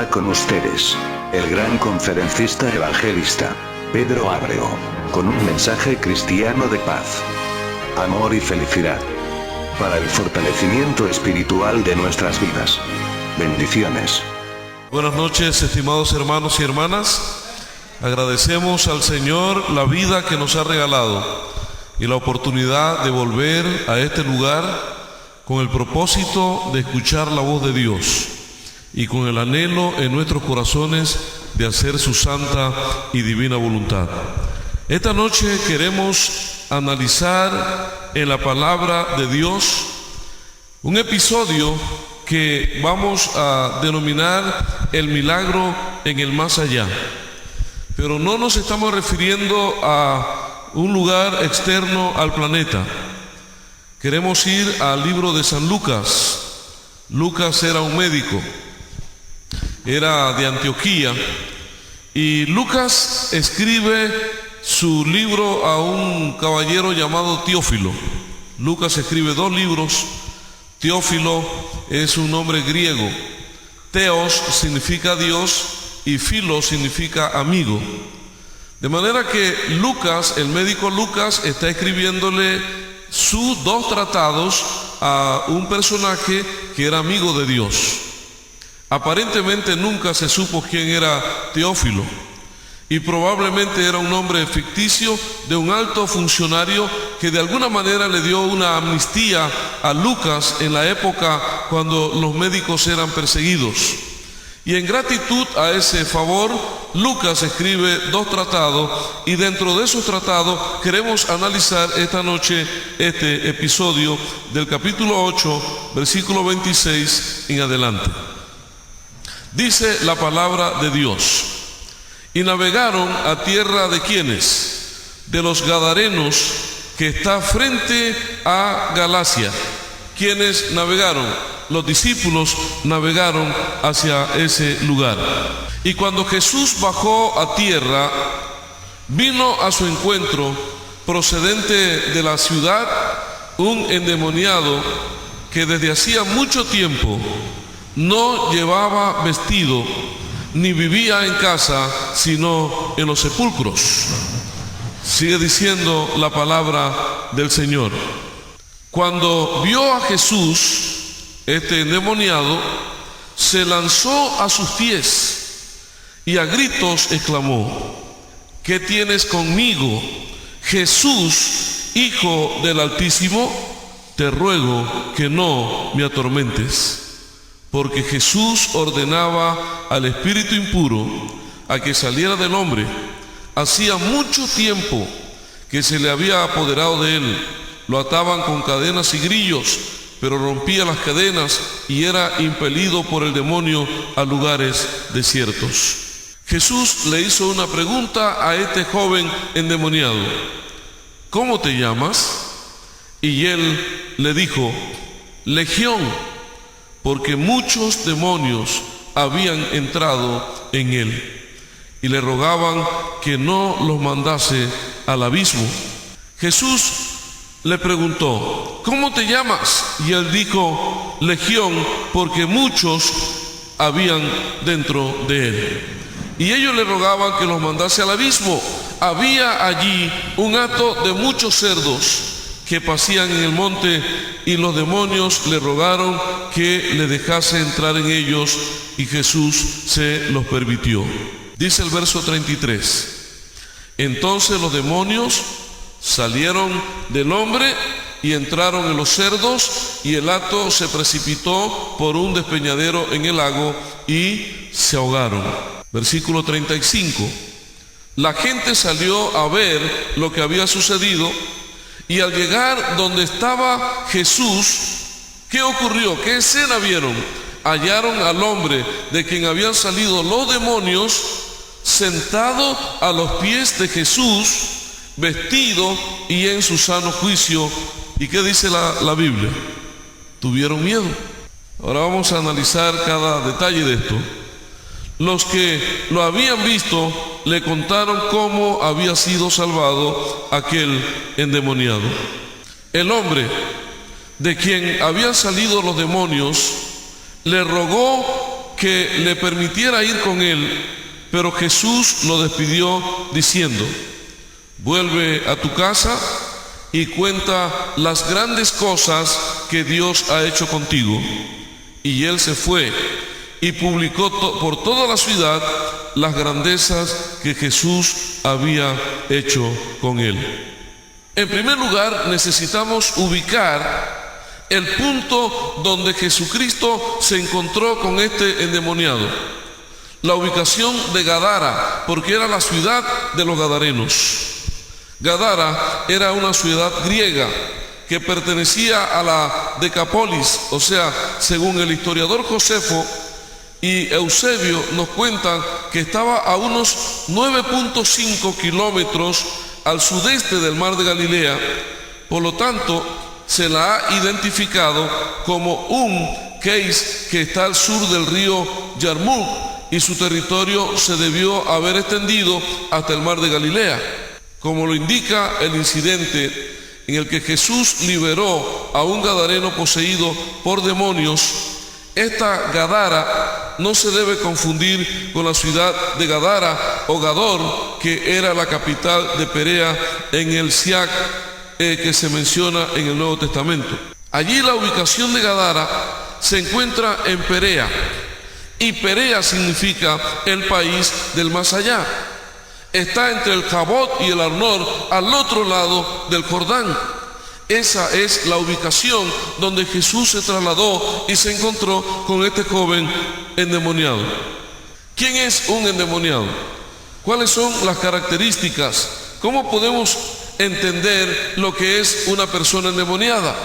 ahora con ustedes, el gran conferencista evangelista, Pedro Abreu, con un mensaje cristiano de paz, amor y felicidad, para el fortalecimiento espiritual de nuestras vidas. Bendiciones. Buenas noches, estimados hermanos y hermanas. Agradecemos al Señor la vida que nos ha regalado y la oportunidad de volver a este lugar con el propósito de escuchar la voz de Dios y con el anhelo en nuestros corazones de hacer su santa y divina voluntad. Esta noche queremos analizar en la palabra de Dios un episodio que vamos a denominar el milagro en el más allá. Pero no nos estamos refiriendo a un lugar externo al planeta. Queremos ir al libro de San Lucas. Lucas era un médico, era de Antioquía, y Lucas escribe su libro a un caballero llamado Teófilo. Lucas escribe 2 libros. Teófilo es un nombre griego. Teos significa Dios y filo significa amigo. De manera que Lucas, el médico Lucas, está escribiéndole sus 2 tratados a un personaje que era amigo de Dios. Aparentemente nunca se supo quién era Teófilo, y probablemente era un nombre ficticio de un alto funcionario que de alguna manera le dio una amnistía a Lucas en la época cuando los médicos eran perseguidos. Y en gratitud a ese favor, Lucas escribe 2 tratados, y dentro de esos tratados queremos analizar esta noche este episodio del capítulo 8, versículo 26 en adelante. Dice la palabra de Dios: y navegaron a tierra de ¿quiénes? De los Gadarenos, que está frente a Galacia. ¿Quiénes navegaron? Los discípulos navegaron hacia ese lugar. Y cuando Jesús bajó a tierra, vino a su encuentro, procedente de la ciudad, un endemoniado que desde hacía mucho tiempo no llevaba vestido, ni vivía en casa, sino en los sepulcros. Sigue diciendo la palabra del Señor. Cuando vio a Jesús, este endemoniado se lanzó a sus pies y a gritos exclamó: ¿qué tienes conmigo, Jesús, Hijo del Altísimo? Te ruego que no me atormentes. Porque Jesús ordenaba al espíritu impuro a que saliera del hombre. Hacía mucho tiempo que se le había apoderado de él. Lo ataban con cadenas y grillos, pero rompía las cadenas y era impelido por el demonio a lugares desiertos. Jesús le hizo una pregunta a este joven endemoniado: ¿cómo te llamas? Y él le dijo: Legión, porque muchos demonios habían entrado en él, y le rogaban que no los mandase al abismo. Jesús le preguntó: ¿cómo te llamas? Y él dijo: Legión, porque muchos habían dentro de él. Y ellos le rogaban que los mandase al abismo. Había allí un hato de muchos cerdos que pasían en el monte, y los demonios le rogaron que le dejase entrar en ellos, y Jesús se los permitió. Dice el verso 33: entonces los demonios salieron del hombre y entraron en los cerdos, y el hato se precipitó por un despeñadero en el lago y se ahogaron. Versículo 35: la gente salió a ver lo que había sucedido, y al llegar donde estaba Jesús, ¿qué ocurrió? ¿Qué escena vieron? Hallaron al hombre de quien habían salido los demonios sentado a los pies de Jesús, vestido y en su sano juicio. ¿Y qué dice la Biblia? Tuvieron miedo. Ahora vamos a analizar cada detalle de esto. Los que lo habían visto le contaron cómo había sido salvado aquel endemoniado. El hombre de quien habían salido los demonios le rogó que le permitiera ir con él, pero Jesús lo despidió diciendo: vuelve a tu casa y cuenta las grandes cosas que Dios ha hecho contigo. Y él se fue y publicó por toda la ciudad las grandezas que Jesús había hecho con él. En primer lugar, necesitamos ubicar el punto donde Jesucristo se encontró con este endemoniado. La ubicación de Gadara, porque era la ciudad de los gadarenos. Gadara era una ciudad griega que pertenecía a la Decápolis, o sea, según el historiador Josefo y Eusebio nos cuentan que estaba a unos 9.5 kilómetros al sudeste del mar de Galilea. Por lo tanto, se la ha identificado como un case que está al sur del río Yarmuk, y su territorio se debió haber extendido hasta el mar de Galilea, como lo indica el incidente en el que Jesús liberó a un gadareno poseído por demonios. Esta Gadara no se debe confundir con la ciudad de Gadara o Gador, que era la capital de Perea en el Siac que se menciona en el Nuevo Testamento. Allí la ubicación de Gadara se encuentra en Perea, y Perea significa el país del más allá. Está entre el Jabot y el Arnor, al otro lado del Jordán. Esa es la ubicación donde Jesús se trasladó y se encontró con este joven endemoniado. ¿Quién es un endemoniado? ¿Cuáles son las características? ¿Cómo podemos entender lo que es una persona endemoniada?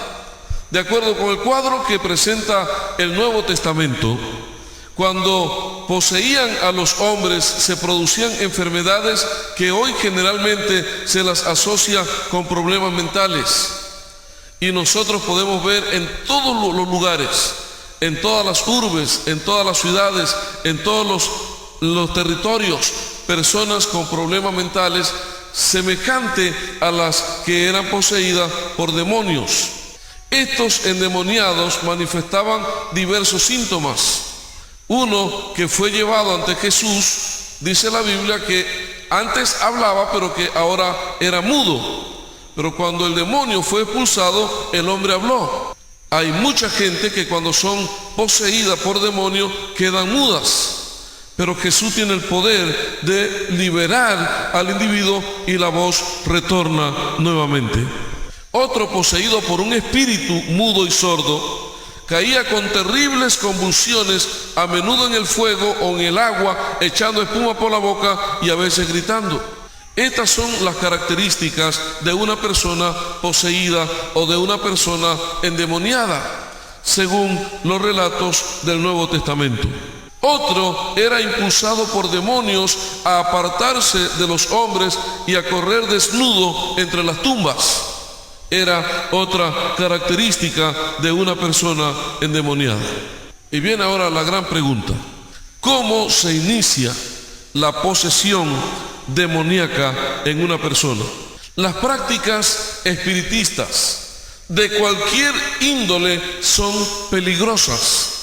De acuerdo con el cuadro que presenta el Nuevo Testamento, cuando poseían a los hombres se producían enfermedades que hoy generalmente se las asocia con problemas mentales. Y nosotros podemos ver en todos los lugares, en todas las urbes, en todas las ciudades, en todos los territorios, personas con problemas mentales semejante a las que eran poseídas por demonios. Estos endemoniados manifestaban diversos síntomas. Uno que fue llevado ante Jesús, dice la Biblia que antes hablaba, pero que ahora era mudo. Pero cuando el demonio fue expulsado, el hombre habló. Hay mucha gente que cuando son poseídas por demonios quedan mudas. Pero Jesús tiene el poder de liberar al individuo y la voz retorna nuevamente. Otro poseído por un espíritu mudo y sordo caía con terribles convulsiones, a menudo en el fuego o en el agua, echando espuma por la boca y a veces gritando. Estas son las características de una persona poseída o de una persona endemoniada, según los relatos del Nuevo Testamento. Otro era impulsado por demonios a apartarse de los hombres y a correr desnudo entre las tumbas. Era otra característica de una persona endemoniada. Y viene ahora la gran pregunta: ¿cómo se inicia la posesión demoníaca en una persona? Las prácticas espiritistas de cualquier índole son peligrosas.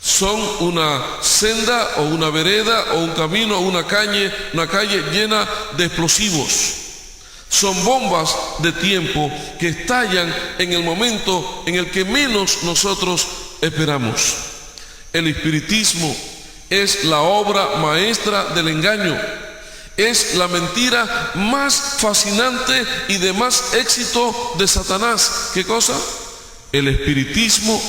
Son una senda o una vereda o un camino o una calle llena de explosivos. Son bombas de tiempo que estallan en el momento en el que menos nosotros esperamos. El espiritismo es la obra maestra del engaño. Es la mentira más fascinante y de más éxito de Satanás. ¿Qué cosa? El espiritismo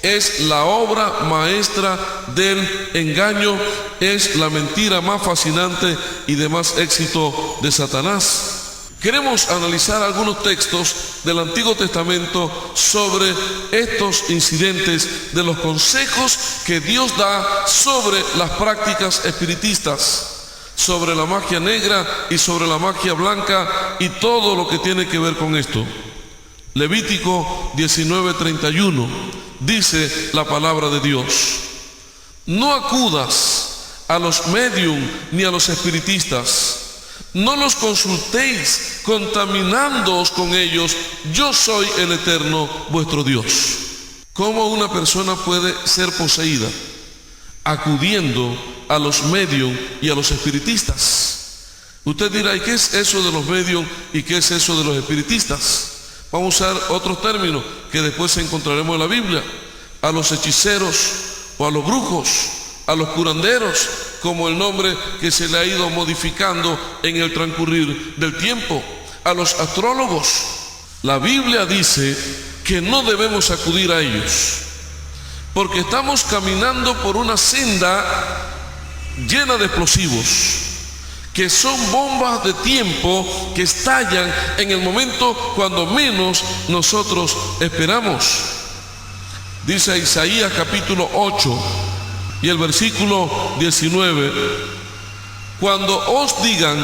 es la obra maestra del engaño, es la mentira más fascinante y de más éxito de Satanás. Queremos analizar algunos textos del Antiguo Testamento sobre estos incidentes, de los consejos que Dios da sobre las prácticas espiritistas, sobre la magia negra y sobre la magia blanca y todo lo que tiene que ver con esto. Levítico 19:31 dice la palabra de Dios: no acudas a los médium ni a los espiritistas, no los consultéis contaminándoos con ellos, yo soy el Eterno vuestro Dios. ¿Cómo una persona puede ser poseída? acudiendo a los medios y a los espiritistas. Usted dirá, ¿y qué es eso de los medios y qué es eso de los espiritistas? Vamos a usar otros términos que después encontraremos en la Biblia. A los hechiceros o a los brujos, a los curanderos, como el nombre que se le ha ido modificando en el transcurrir del tiempo, a los astrólogos. La Biblia dice que no debemos acudir a ellos, porque estamos caminando por una senda llena de explosivos, que son bombas de tiempo que estallan en el momento cuando menos nosotros esperamos. Dice Isaías capítulo 8 y el versículo 19: cuando os digan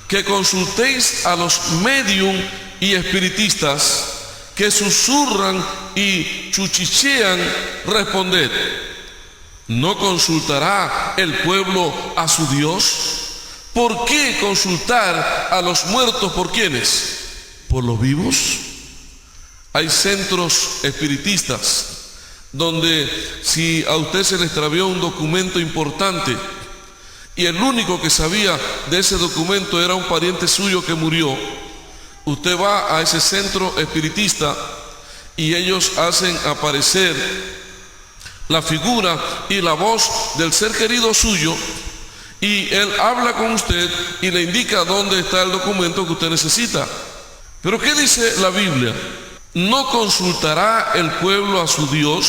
que consultéis a los médium y espiritistas, que susurran y chuchichean, responded: ¿no consultará el pueblo a su Dios? ¿Por qué consultar a los muertos? ¿Por quiénes? ¿Por los vivos? Hay centros espiritistas donde si a usted se le extravió un documento importante y el único que sabía de ese documento era un pariente suyo que murió, usted va a ese centro espiritista y ellos hacen aparecer la figura y la voz del ser querido suyo, y él habla con usted y le indica dónde está el documento que usted necesita. Pero ¿qué dice la Biblia? ¿No consultará el pueblo a su Dios?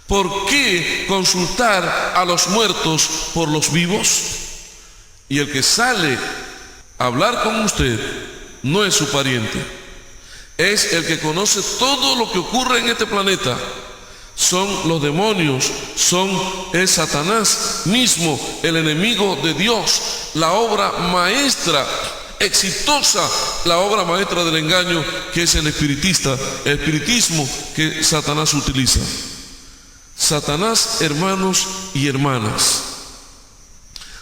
¿Por qué consultar a los muertos por los vivos? Y el que sale a hablar con usted no es su pariente, es el que conoce todo lo que ocurre en este planeta. Son los demonios, es Satanás mismo, el enemigo de Dios, la obra maestra, exitosa, la obra maestra del engaño, que es el espiritismo que Satanás utiliza. Satanás, hermanos y hermanas,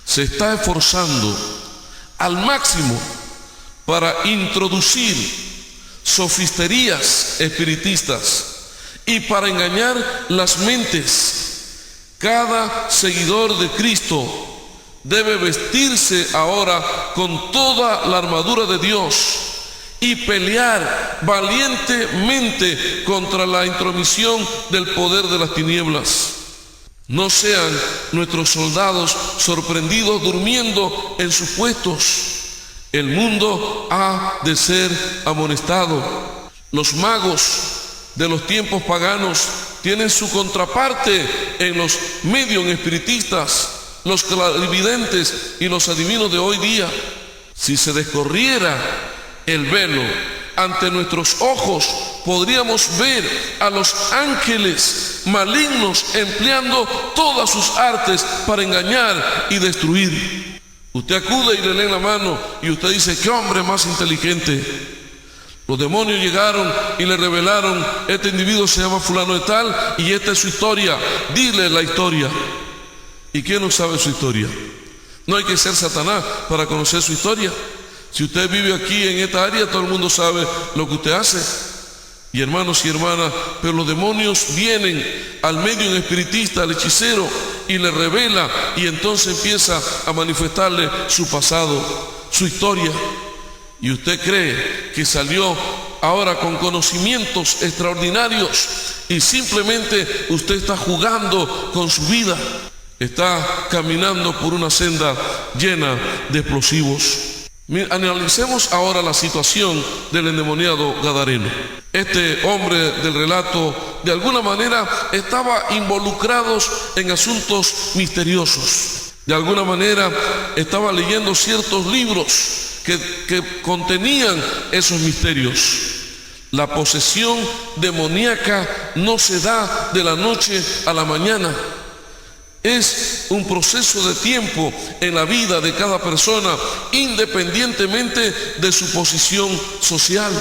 se está esforzando al máximo para introducir sofisterías espiritistas y para engañar las mentes. Cada seguidor de Cristo debe vestirse ahora con toda la armadura de Dios y pelear valientemente contra la intromisión del poder de las tinieblas. No sean nuestros soldados sorprendidos durmiendo en sus puestos. El mundo ha de ser amonestado. Los magos de los tiempos paganos tienen su contraparte en los medios espiritistas, los clarividentes y los adivinos de hoy día. Si se descorriera el velo ante nuestros ojos, podríamos ver a los ángeles malignos empleando todas sus artes para engañar y destruir. Usted acude y le leen la mano y usted dice: ¿qué hombre más inteligente? Los demonios llegaron y le revelaron: este individuo se llama fulano de tal y esta es su historia, dile la historia. ¿Y quién no sabe su historia? No hay que ser Satanás para conocer su historia. Si usted vive aquí en esta área, todo el mundo sabe lo que usted hace. Y hermanos y hermanas, pero los demonios vienen al medio espiritista, al hechicero, y le revela, y entonces empieza a manifestarle su pasado, su historia. Y usted cree que salió ahora con conocimientos extraordinarios y simplemente usted está jugando con su vida. Está caminando por una senda llena de explosivos. Analicemos ahora la situación del endemoniado gadareno. Este hombre del relato de alguna manera estaba involucrado en asuntos misteriosos. De alguna manera estaba leyendo ciertos libros que contenían esos misterios. La posesión demoníaca no se da de la noche a la mañana. Es un proceso de tiempo en la vida de cada persona, independientemente de su posición social.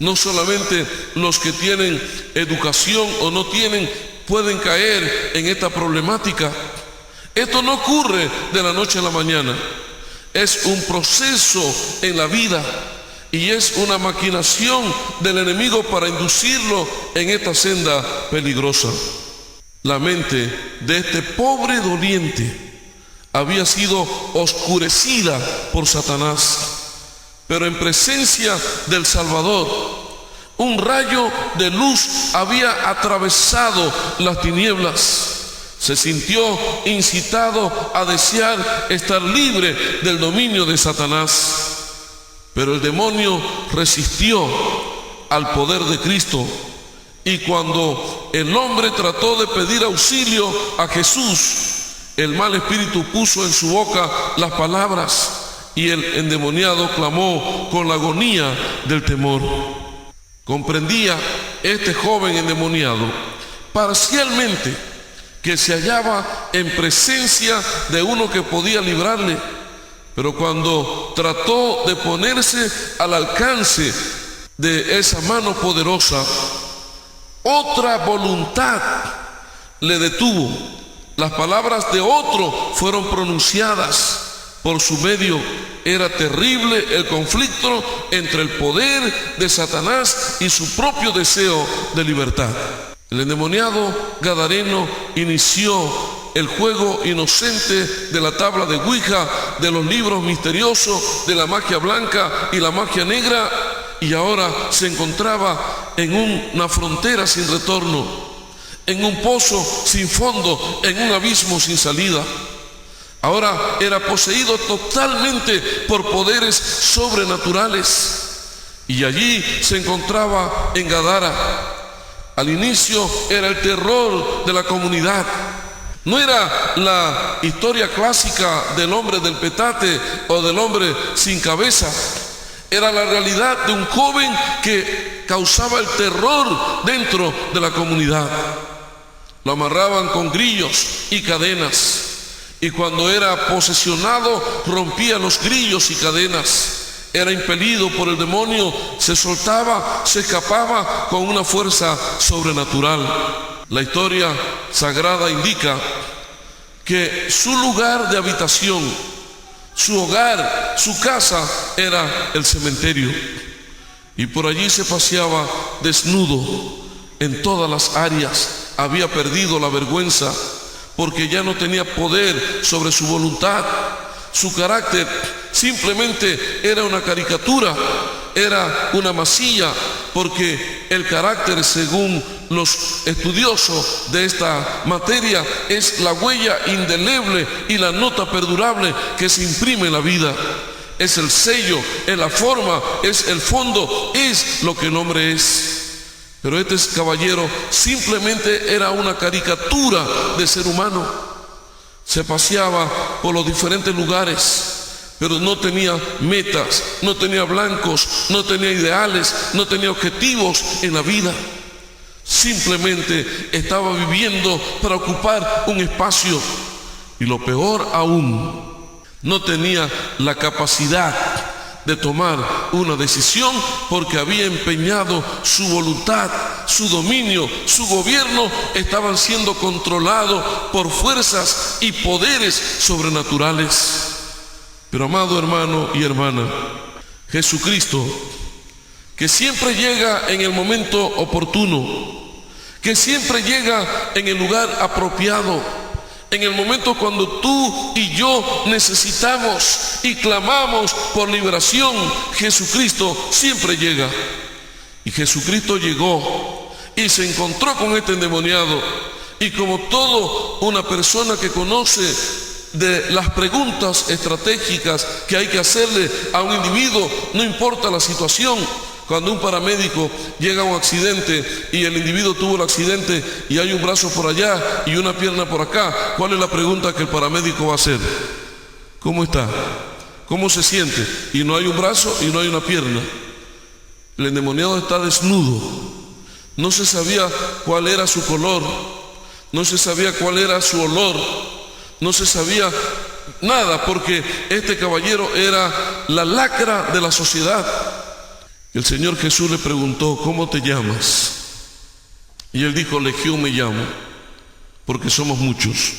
No solamente los que tienen educación o no tienen pueden caer en esta problemática. Esto no ocurre de la noche a la mañana. Es un proceso en la vida y es una maquinación del enemigo para inducirlo en esta senda peligrosa. La mente de este pobre doliente había sido oscurecida por Satanás, pero en presencia del Salvador, un rayo de luz había atravesado las tinieblas. Se sintió incitado a desear estar libre del dominio de Satanás, pero el demonio resistió al poder de Cristo. Y cuando el hombre trató de pedir auxilio a Jesús, el mal espíritu puso en su boca las palabras y el endemoniado clamó con la agonía del temor. Comprendía este joven endemoniado parcialmente que se hallaba en presencia de uno que podía librarle, pero cuando trató de ponerse al alcance de esa mano poderosa, otra voluntad le detuvo. Las palabras de otro fueron pronunciadas por su medio. Era terrible el conflicto entre el poder de Satanás y su propio deseo de libertad. El endemoniado gadareno inició el juego inocente de la tabla de Ouija, de los libros misteriosos, de la magia blanca y la magia negra, y ahora se encontraba en una frontera sin retorno, en un pozo sin fondo, en un abismo sin salida. Ahora era poseído totalmente por poderes sobrenaturales, y allí se encontraba en Gadara. Al inicio era el terror de la comunidad. No era la historia clásica del hombre del petate o del hombre sin cabeza. Era la realidad de un joven que causaba el terror dentro de la comunidad. Lo amarraban con grillos y cadenas, y cuando era posesionado rompía los grillos y cadenas. Era impelido por el demonio, se soltaba, se escapaba con una fuerza sobrenatural. La historia sagrada indica que su lugar de habitación, su hogar, su casa era el cementerio, y por allí se paseaba desnudo en todas las áreas. Había perdido la vergüenza porque ya no tenía poder sobre su voluntad. Su carácter simplemente era una caricatura, era una masilla, porque el carácter, según los estudiosos de esta materia, es la huella indeleble y la nota perdurable que se imprime en la vida. Es el sello, es la forma, es el fondo, es lo que el hombre es. Pero este caballero simplemente era una caricatura de ser humano. Se paseaba por los diferentes lugares, pero no tenía metas, no tenía blancos, no tenía ideales, no tenía objetivos en la vida. Simplemente estaba viviendo para ocupar un espacio. Y lo peor aún, no tenía la capacidad de tomar una decisión porque había empeñado su voluntad, su dominio, su gobierno estaban siendo controlados por fuerzas y poderes sobrenaturales. Pero amado hermano y hermana, Jesucristo, que siempre llega en el momento oportuno, que siempre llega en el lugar apropiado, en el momento cuando tú y yo necesitamos y clamamos por liberación, Jesucristo siempre llega. Y Jesucristo llegó y se encontró con este endemoniado, y como todo una persona que conoce de las preguntas estratégicas que hay que hacerle a un individuo, no importa la situación. Cuando un paramédico llega a un accidente y el individuo tuvo el accidente y hay un brazo por allá y una pierna por acá, ¿cuál es la pregunta que el paramédico va a hacer? ¿Cómo está? ¿Cómo se siente? Y no hay un brazo y no hay una pierna. El endemoniado está desnudo. No se sabía cuál era su color, no se sabía cuál era su olor, no se sabía nada, porque este caballero era la lacra de la sociedad. El Señor Jesús le preguntó: ¿cómo te llamas? Y él dijo: Legión me llamo, porque somos muchos.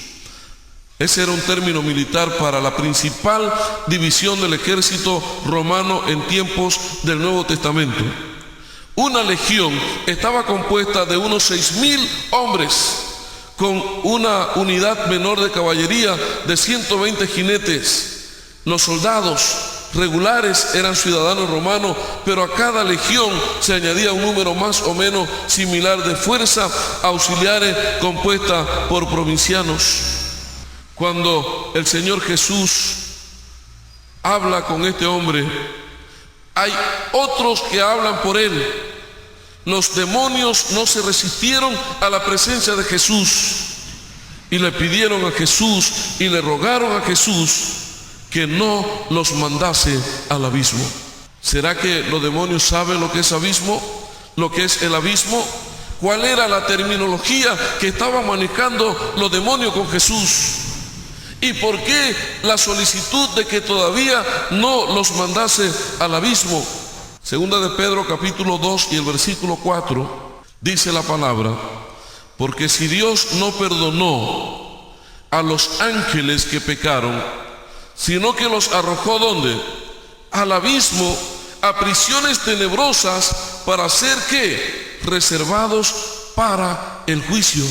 Ese era un término militar para la principal división del ejército romano en tiempos del Nuevo Testamento. Una legión estaba compuesta de unos 6.000 hombres, con una unidad menor de caballería de 120 jinetes. Los soldados regulares eran ciudadanos romanos, pero a cada legión se añadía un número más o menos similar de fuerza auxiliares compuesta por provincianos. Cuando el Señor Jesús habla con este hombre, hay otros que hablan por él. Los demonios no se resistieron a la presencia de Jesús y le pidieron a Jesús y le rogaron a Jesús que no los mandase al abismo. ¿Será que los demonios saben lo que es abismo? ¿Lo que es el abismo? ¿Cuál era la terminología que estaban manejando los demonios con Jesús? ¿Y por qué la solicitud de que todavía no los mandase al abismo? Segunda de Pedro capítulo 2 y el versículo 4 dice la palabra: porque si Dios no perdonó a los ángeles que pecaron, sino que los arrojó ¿dónde? Al abismo, a prisiones tenebrosas, para ser ¿qué? Reservados para el juicio.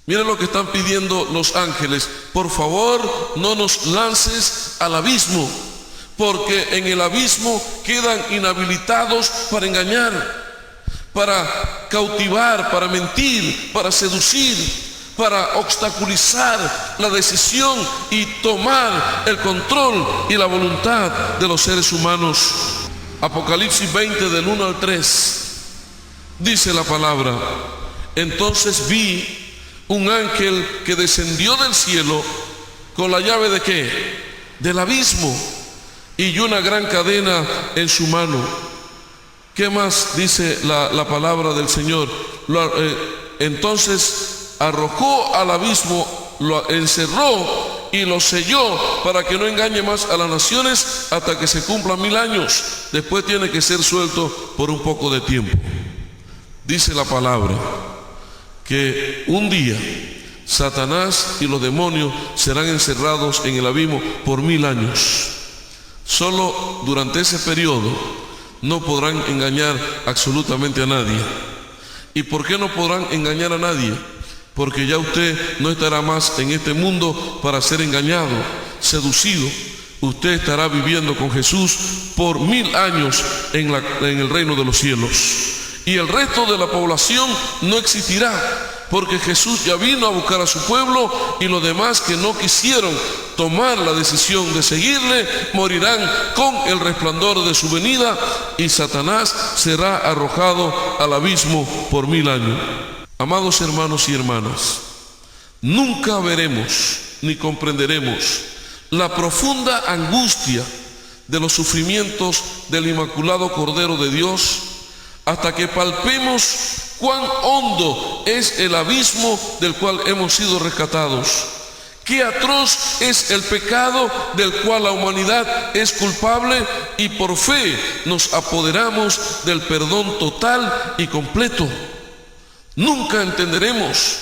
Miren lo que están pidiendo los ángeles: por favor, no nos lances al abismo, porque en el abismo quedan inhabilitados para engañar, para cautivar, para mentir, para seducir, para obstaculizar la decisión y tomar el control y la voluntad de los seres humanos. Apocalipsis 20 del 1 al 3 dice la palabra: entonces vi un ángel que descendió del cielo con la llave ¿de qué? Del abismo, y una gran cadena en su mano. ¿Qué más dice la palabra del Señor? Entonces arrojó al abismo, lo encerró y lo selló para que no engañe más a las naciones hasta que se cumplan 1000 años. Después tiene que ser suelto por un poco de tiempo. Dice la palabra que un día Satanás y los demonios serán encerrados en el abismo por 1000 años. Solo durante ese periodo no podrán engañar absolutamente a nadie. ¿Y por qué no podrán engañar a nadie? Porque ya usted no estará más en este mundo para ser engañado, seducido. Usted estará viviendo con Jesús por 1000 años en el reino de los cielos. Y el resto de la población no existirá, porque Jesús ya vino a buscar a su pueblo, y los demás que no quisieron tomar la decisión de seguirle morirán con el resplandor de su venida, y Satanás será arrojado al abismo por 1000 años. Amados hermanos y hermanas, nunca veremos ni comprenderemos la profunda angustia de los sufrimientos del Inmaculado Cordero de Dios hasta que palpemos cuán hondo es el abismo del cual hemos sido rescatados. Qué atroz es el pecado del cual la humanidad es culpable, y por fe nos apoderamos del perdón total y completo. Nunca entenderemos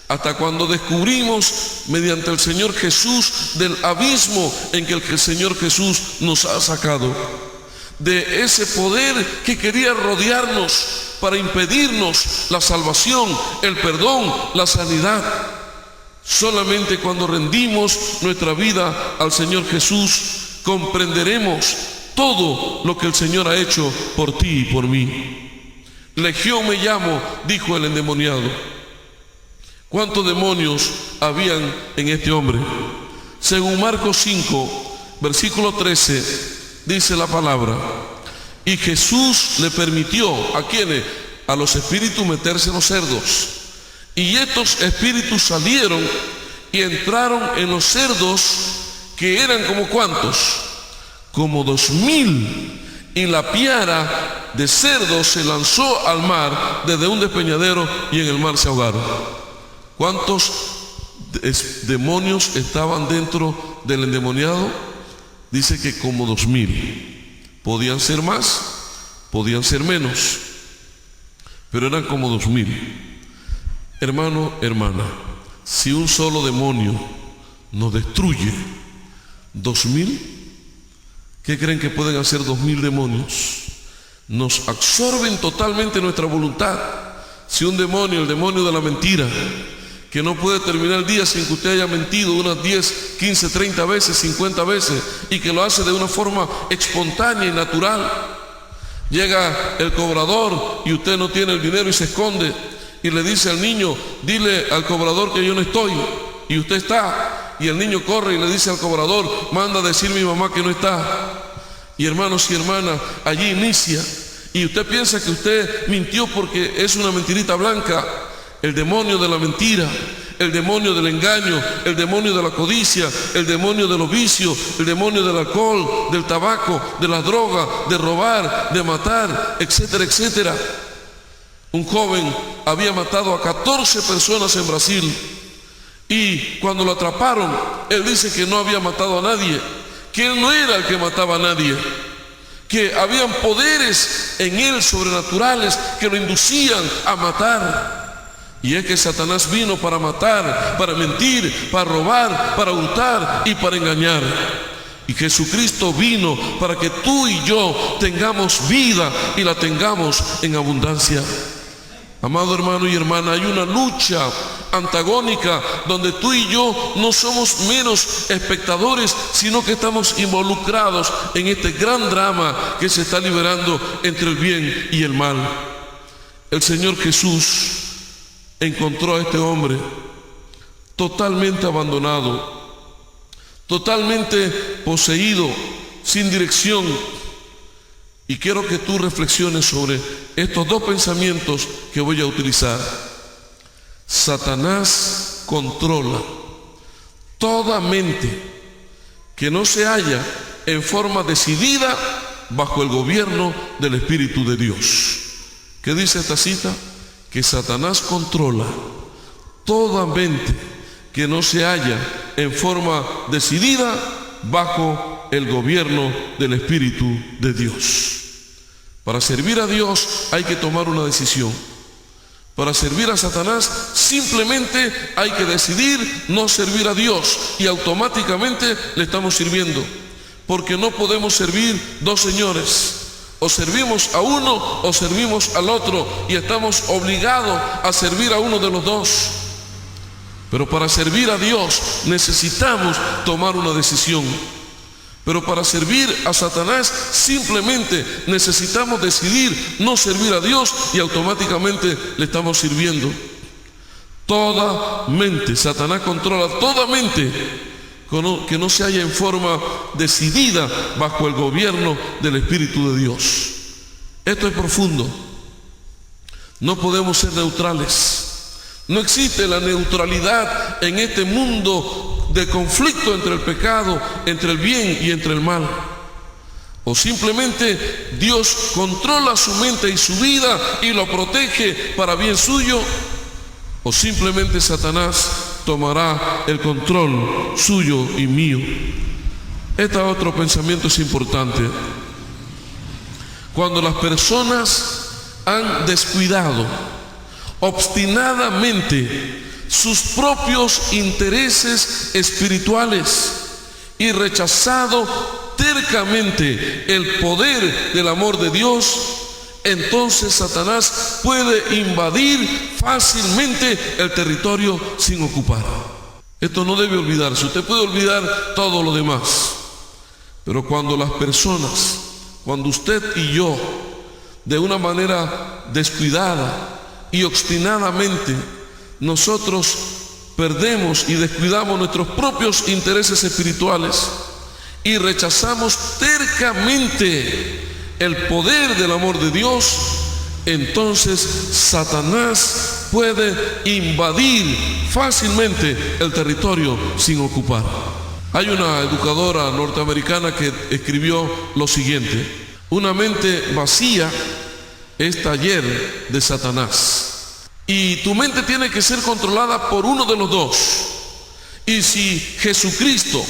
hasta cuando descubrimos mediante el Señor Jesús del abismo en que el Señor Jesús nos ha sacado, de ese poder que quería rodearnos para impedirnos la salvación, el perdón, la sanidad. Solamente cuando rendimos nuestra vida al Señor Jesús comprenderemos todo lo que el Señor ha hecho por ti y por mí. Legión me llamo, dijo el endemoniado. ¿Cuántos demonios habían en este hombre? Según Marcos 5, versículo 13, dice la palabra: y Jesús le permitió, ¿a quiénes? A los espíritus meterse en los cerdos. Y estos espíritus salieron y entraron en los cerdos, que eran como ¿cuántos? Como 2000. Y la piara de cerdos se lanzó al mar desde un despeñadero, y en el mar se ahogaron. ¿Cuántos demonios estaban dentro del endemoniado? Dice que como 2000. Podían ser más, podían ser menos, pero eran como 2000. Hermano, hermana, si un solo demonio nos destruye, 2000, ¿qué creen que pueden hacer 2000 demonios? Nos absorben totalmente nuestra voluntad. Si un demonio, el demonio de la mentira, que no puede terminar el día sin que usted haya mentido unas 10, 15, 30 veces, 50 veces, y que lo hace de una forma espontánea y natural. Llega el cobrador y usted no tiene el dinero y se esconde y le dice al niño: dile al cobrador que yo no estoy, y usted está. Y el niño corre y le dice al cobrador: manda a decir mi mamá que no está. Y hermanos y hermanas, allí inicia, y usted piensa que usted mintió porque es una mentirita blanca. El demonio de la mentira, el demonio del engaño, el demonio de la codicia, el demonio de los vicios, el demonio del alcohol, del tabaco, de la droga, de robar, de matar, etcétera, etcétera. Un joven había matado a 14 personas en Brasil, y cuando lo atraparon, él dice que no había matado a nadie, que él no era el que mataba a nadie, que habían poderes en él sobrenaturales que lo inducían a matar. Y es que Satanás vino para matar, para mentir, para robar, para hurtar y para engañar. Y Jesucristo vino para que tú y yo tengamos vida y la tengamos en abundancia. Amado hermano y hermana, hay una lucha antagónica donde tú y yo no somos menos espectadores, sino que estamos involucrados en este gran drama que se está liberando entre el bien y el mal. El Señor Jesús encontró a este hombre totalmente abandonado, totalmente poseído, sin dirección. Y quiero que tú reflexiones sobre estos dos pensamientos que voy a utilizar. Satanás controla toda mente que no se halla en forma decidida bajo el gobierno del Espíritu de Dios. ¿Qué dice esta cita? Que Satanás controla toda mente que no se halla en forma decidida bajo el gobierno del Espíritu de Dios. Para servir a Dios hay que tomar una decisión. Para servir a Satanás simplemente hay que decidir no servir a Dios y automáticamente le estamos sirviendo. Porque no podemos servir dos señores. O servimos a uno o servimos al otro, y estamos obligados a servir a uno de los dos. Pero para servir a Dios necesitamos tomar una decisión. Pero para servir a Satanás simplemente necesitamos decidir no servir a Dios y automáticamente le estamos sirviendo. Toda mente, Satanás controla toda mente que no se halla en forma decidida bajo el gobierno del Espíritu de Dios. Esto es profundo. No podemos ser neutrales. No existe la neutralidad en este mundo de conflicto entre el pecado, entre el bien y entre el mal. O simplemente Dios controla su mente y su vida y lo protege para bien suyo, o simplemente Satanás tomará el control suyo y mío. Este otro pensamiento es importante. Cuando las personas han descuidado obstinadamente sus propios intereses espirituales y rechazado tercamente el poder del amor de Dios, entonces Satanás puede invadir fácilmente el territorio sin ocupar. Esto no debe olvidarse. Usted puede olvidar todo lo demás, pero cuando las personas, cuando usted y yo, de una manera descuidada y obstinadamente, nosotros perdemos y descuidamos nuestros propios intereses espirituales y rechazamos tercamente el poder del amor de Dios, entonces Satanás puede invadir fácilmente el territorio sin ocupar. Hay una educadora norteamericana que escribió lo siguiente: una mente vacía es taller de Satanás. Y tu mente tiene que ser controlada por uno de los dos. Y si Jesucristo,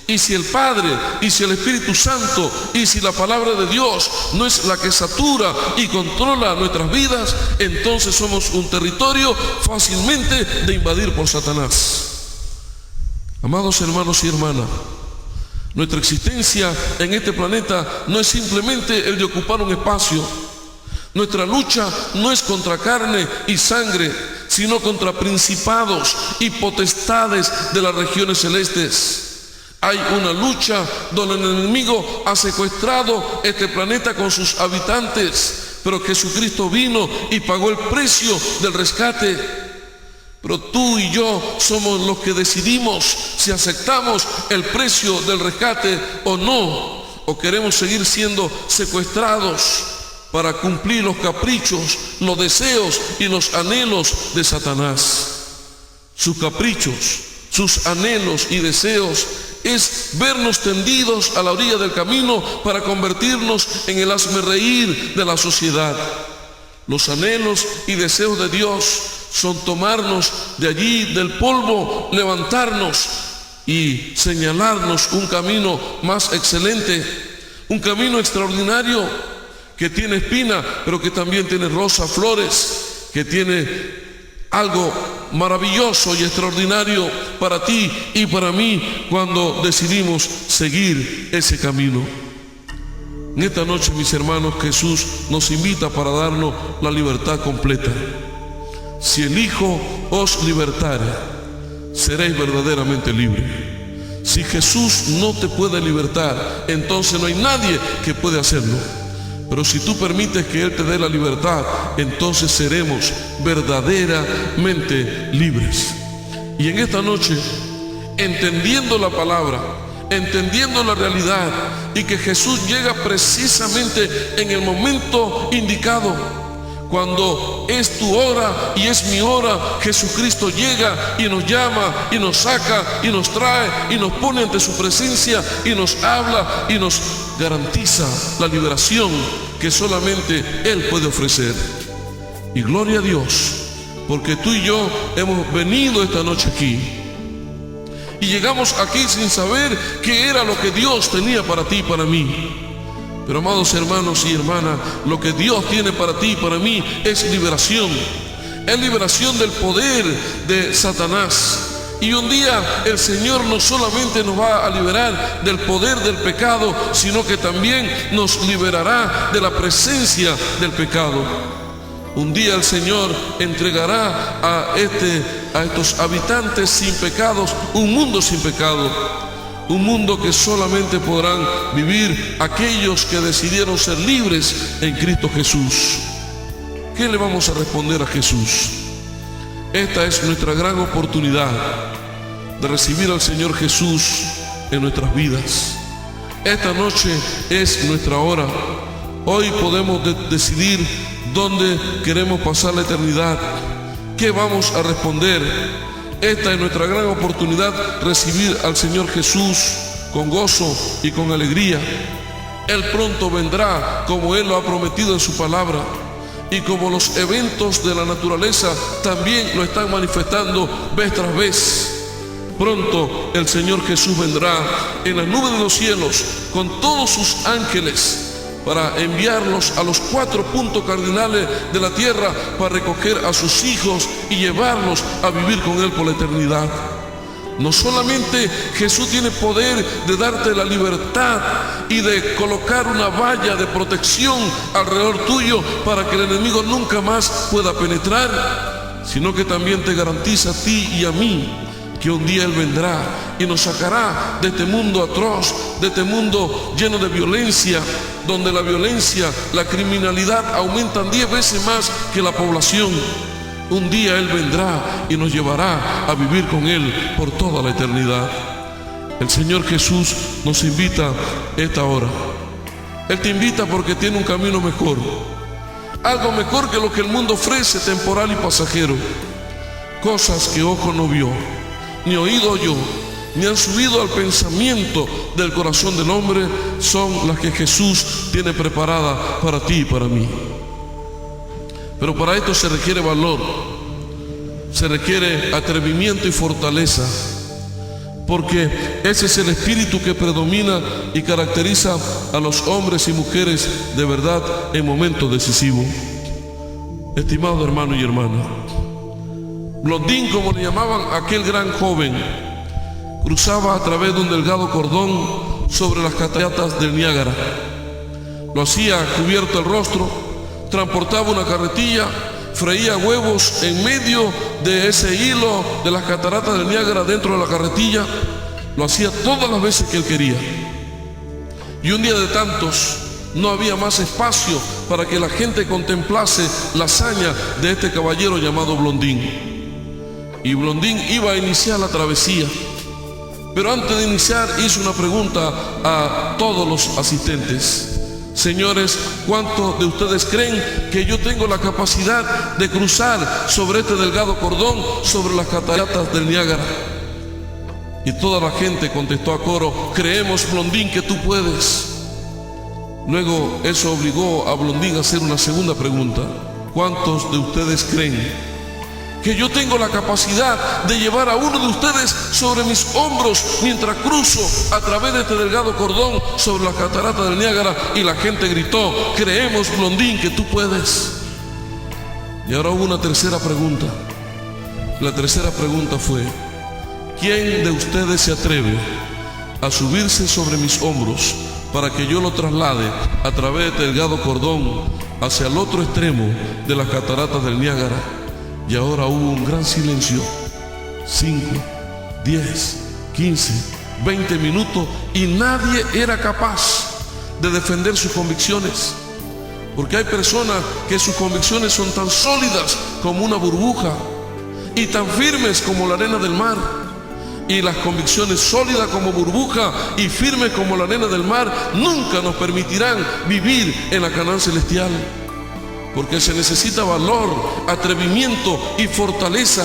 y si el Padre, y si el Espíritu Santo, y si la palabra de Dios no es la que satura y controla nuestras vidas, entonces somos un territorio fácilmente de invadir por Satanás. Amados hermanos y hermanas, nuestra existencia en este planeta no es simplemente el de ocupar un espacio. Nuestra lucha no es contra carne y sangre, sino contra principados y potestades de las regiones celestes. Hay una lucha donde el enemigo ha secuestrado este planeta con sus habitantes, pero Jesucristo vino y pagó el precio del rescate. Pero tú y yo somos los que decidimos si aceptamos el precio del rescate o no, o queremos seguir siendo secuestrados para cumplir los caprichos, los deseos y los anhelos de Satanás. Sus caprichos, sus anhelos y deseos es vernos tendidos a la orilla del camino para convertirnos en el hazmerreír de la sociedad. Los anhelos y deseos de Dios son tomarnos de allí, del polvo, levantarnos y señalarnos un camino más excelente, un camino extraordinario que tiene espina, pero que también tiene rosas, flores, que tiene algo maravilloso y extraordinario para ti y para mí cuando decidimos seguir ese camino. En esta noche, mis hermanos, Jesús nos invita para darnos la libertad completa. Si el Hijo os libertare, seréis verdaderamente libres. Si Jesús no te puede libertar, entonces no hay nadie que puede hacerlo. Pero si tú permites que Él te dé la libertad, entonces seremos verdaderamente libres. Y en esta noche, entendiendo la palabra, entendiendo la realidad y que Jesús llega precisamente en el momento indicado, cuando es tu hora y es mi hora, Jesucristo llega y nos llama y nos saca y nos trae y nos pone ante su presencia y nos habla y nos garantiza la liberación que solamente Él puede ofrecer. Y gloria a Dios, porque tú y yo hemos venido esta noche aquí y llegamos aquí sin saber qué era lo que Dios tenía para ti y para mí. Pero amados hermanos y hermanas, lo que Dios tiene para ti y para mí es liberación. Es liberación del poder de Satanás. Y un día el Señor no solamente nos va a liberar del poder del pecado, sino que también nos liberará de la presencia del pecado. Un día el Señor entregará a estos habitantes sin pecados un mundo sin pecado. Un mundo que solamente podrán vivir aquellos que decidieron ser libres en Cristo Jesús. ¿Qué le vamos a responder a Jesús? Esta es nuestra gran oportunidad de recibir al Señor Jesús en nuestras vidas. Esta noche es nuestra hora. Hoy podemos decidir dónde queremos pasar la eternidad. ¿Qué vamos a responder? Esta es nuestra gran oportunidad, recibir al Señor Jesús con gozo y con alegría. Él pronto vendrá como Él lo ha prometido en su palabra. Y como los eventos de la naturaleza también lo están manifestando vez tras vez. Pronto el Señor Jesús vendrá en las nubes de los cielos con todos sus ángeles para enviarlos a los 4 puntos cardinales de la tierra para recoger a sus hijos y llevarlos a vivir con Él por la eternidad. No solamente Jesús tiene poder de darte la libertad y de colocar una valla de protección alrededor tuyo para que el enemigo nunca más pueda penetrar, sino que también te garantiza a ti y a mí que un día Él vendrá y nos sacará de este mundo atroz, de este mundo lleno de violencia, donde la violencia, la criminalidad aumentan 10 veces más que la población. Un día Él vendrá y nos llevará a vivir con Él por toda la eternidad. El Señor Jesús nos invita esta hora. Él te invita porque tiene un camino mejor, algo mejor que lo que el mundo ofrece, temporal y pasajero. Cosas que ojo no vio, ni oído oyó, ni han subido al pensamiento del corazón del hombre, son las que Jesús tiene preparada para ti y para mí. Pero para esto se requiere valor, se requiere atrevimiento y fortaleza, porque ese es el espíritu que predomina y caracteriza a los hombres y mujeres de verdad en momentos decisivos. Estimado hermano y hermana, Blondín, como le llamaban a aquel gran joven, cruzaba a través de un delgado cordón sobre las cataratas del Niágara. Lo hacía cubierto el rostro, transportaba una carretilla freía huevos en medio de ese hilo de las cataratas del Niágara dentro de la carretilla. Lo hacía todas las veces que él quería. Y un día de tantos, no había más espacio para que la gente contemplase la hazaña de este caballero llamado Blondín. Y Blondín iba a iniciar la travesía. Pero antes de iniciar hizo una pregunta a todos los asistentes. Señores, ¿cuántos de ustedes creen que yo tengo la capacidad de cruzar sobre este delgado cordón sobre las cataratas del Niágara? Y toda la gente contestó a coro: creemos, Blondín, que tú puedes. Luego eso obligó a Blondín a hacer una segunda pregunta: ¿cuántos de ustedes creen que yo tengo la capacidad de llevar a uno de ustedes sobre mis hombros mientras cruzo a través de este delgado cordón sobre la catarata del Niágara? Y la gente gritó: creemos, Blondín, que tú puedes. Y ahora hubo una tercera pregunta. La tercera pregunta fue: ¿quién de ustedes se atreve a subirse sobre mis hombros para que yo lo traslade a través de este delgado cordón hacia el otro extremo de las cataratas del Niágara? Y ahora hubo un gran silencio. 5, 10, 15, 20 minutos y nadie era capaz de defender sus convicciones. Porque hay personas que sus convicciones son tan sólidas como una burbuja y tan firmes como la arena del mar. Y las convicciones sólidas como burbuja y firmes como la arena del mar nunca nos permitirán vivir en la Canaán celestial. Porque se necesita valor, atrevimiento y fortaleza,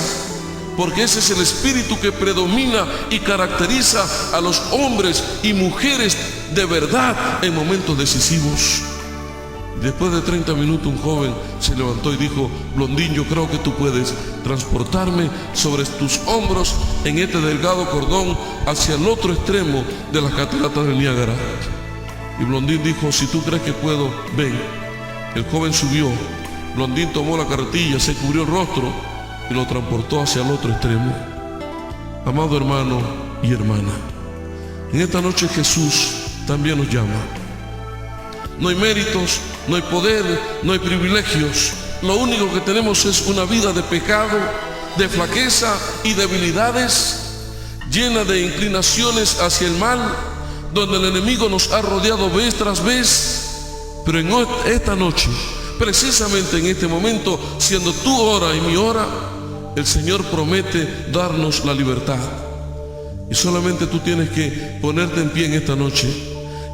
porque ese es el espíritu que predomina y caracteriza a los hombres y mujeres de verdad en momentos decisivos. Después de 30 minutos un joven se levantó y dijo: Blondín, yo creo que tú puedes transportarme sobre tus hombros en este delgado cordón hacia el otro extremo de las cataratas del Niágara. Y Blondín dijo: si tú crees que puedo, ven. El joven subió. Blondín tomó la carretilla, se cubrió el rostro y lo transportó hacia el otro extremo. Amado hermano y hermana, en esta noche Jesús también nos llama. No hay méritos, no hay poder, no hay privilegios. Lo único que tenemos es una vida de pecado, de flaqueza y debilidades, llena de inclinaciones hacia el mal, donde el enemigo nos ha rodeado vez tras vez. Pero en esta noche, precisamente en este momento, siendo tu hora y mi hora, el Señor promete darnos la libertad. Y solamente tú tienes que ponerte en pie en esta noche.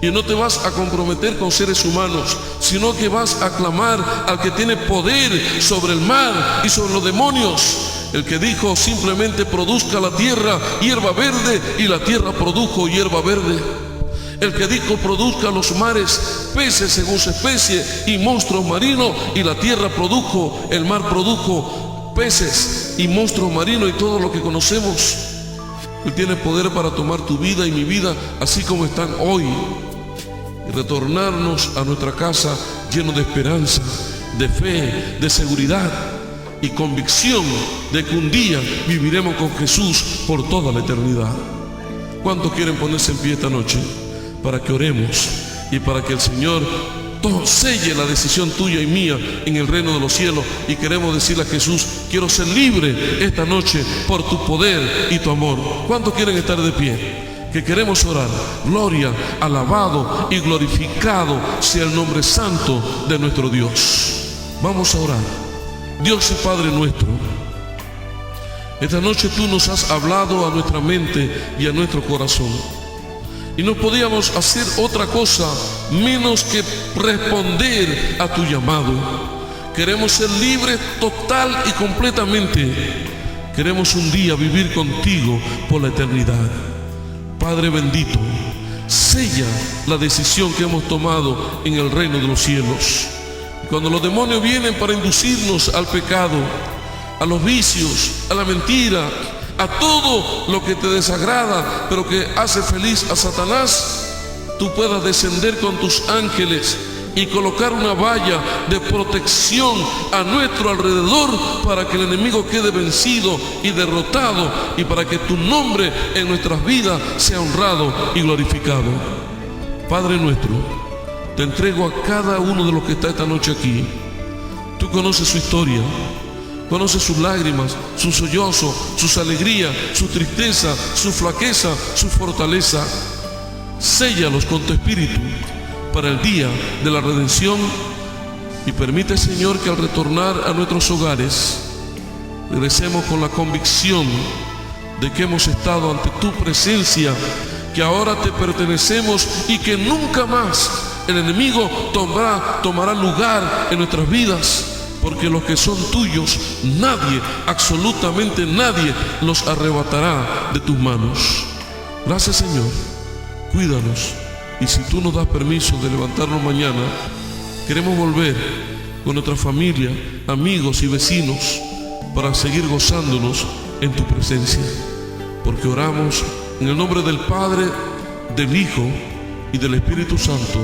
Y no te vas a comprometer con seres humanos, sino que vas a clamar al que tiene poder sobre el mar y sobre los demonios. El que dijo: simplemente produzca la tierra hierba verde, y la tierra produjo hierba verde. El que dijo: produzca los mares peces según su especie y monstruos marinos, y la tierra produjo, el mar produjo peces y monstruos marinos y todo lo que conocemos. Él tiene poder para tomar tu vida y mi vida así como están hoy y retornarnos a nuestra casa llenos de esperanza, de fe, de seguridad y convicción de que un día viviremos con Jesús por toda la eternidad. ¿Cuántos quieren ponerse en pie esta noche para que oremos y para que el Señor selle la decisión tuya y mía en el reino de los cielos? Y queremos decirle a Jesús: quiero ser libre esta noche por tu poder y tu amor. ¿Cuántos quieren estar de pie? Que queremos orar. Gloria, alabado y glorificado sea el nombre santo de nuestro Dios. Vamos a orar. Dios y Padre nuestro, esta noche tú nos has hablado a nuestra mente y a nuestro corazón, y no podíamos hacer otra cosa menos que responder a tu llamado. Queremos ser libres total y completamente. Queremos un día vivir contigo por la eternidad. Padre bendito, sella la decisión que hemos tomado en el reino de los cielos. Cuando los demonios vienen para inducirnos al pecado, a los vicios, a la mentira, a todo lo que te desagrada, pero que hace feliz a Satanás, tú puedas descender con tus ángeles y colocar una valla de protección a nuestro alrededor para que el enemigo quede vencido y derrotado, y para que tu nombre en nuestras vidas sea honrado y glorificado. Padre nuestro, te entrego a cada uno de los que está esta noche aquí. Tú conoces su historia, conoces sus lágrimas, su sollozo, sus alegrías, su tristeza, su flaqueza, su fortaleza. Séllalos con tu espíritu para el día de la redención y permite, Señor, que al retornar a nuestros hogares regresemos con la convicción de que hemos estado ante tu presencia, que ahora te pertenecemos y que nunca más el enemigo tomará lugar en nuestras vidas, porque los que son tuyos, nadie, absolutamente nadie, los arrebatará de tus manos. Gracias, Señor. Cuídanos, y si tú nos das permiso de levantarnos mañana, queremos volver con nuestra familia, amigos y vecinos para seguir gozándonos en tu presencia, porque oramos en el nombre del Padre, del Hijo y del Espíritu Santo.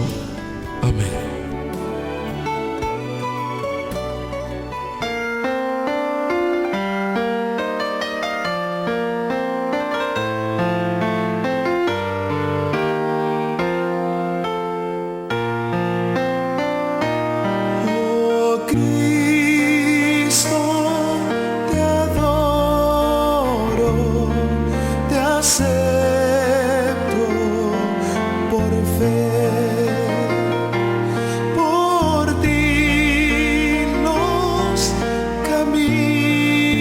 Amén. Cristo, te adoro, te acepto por fe, por ti los caminos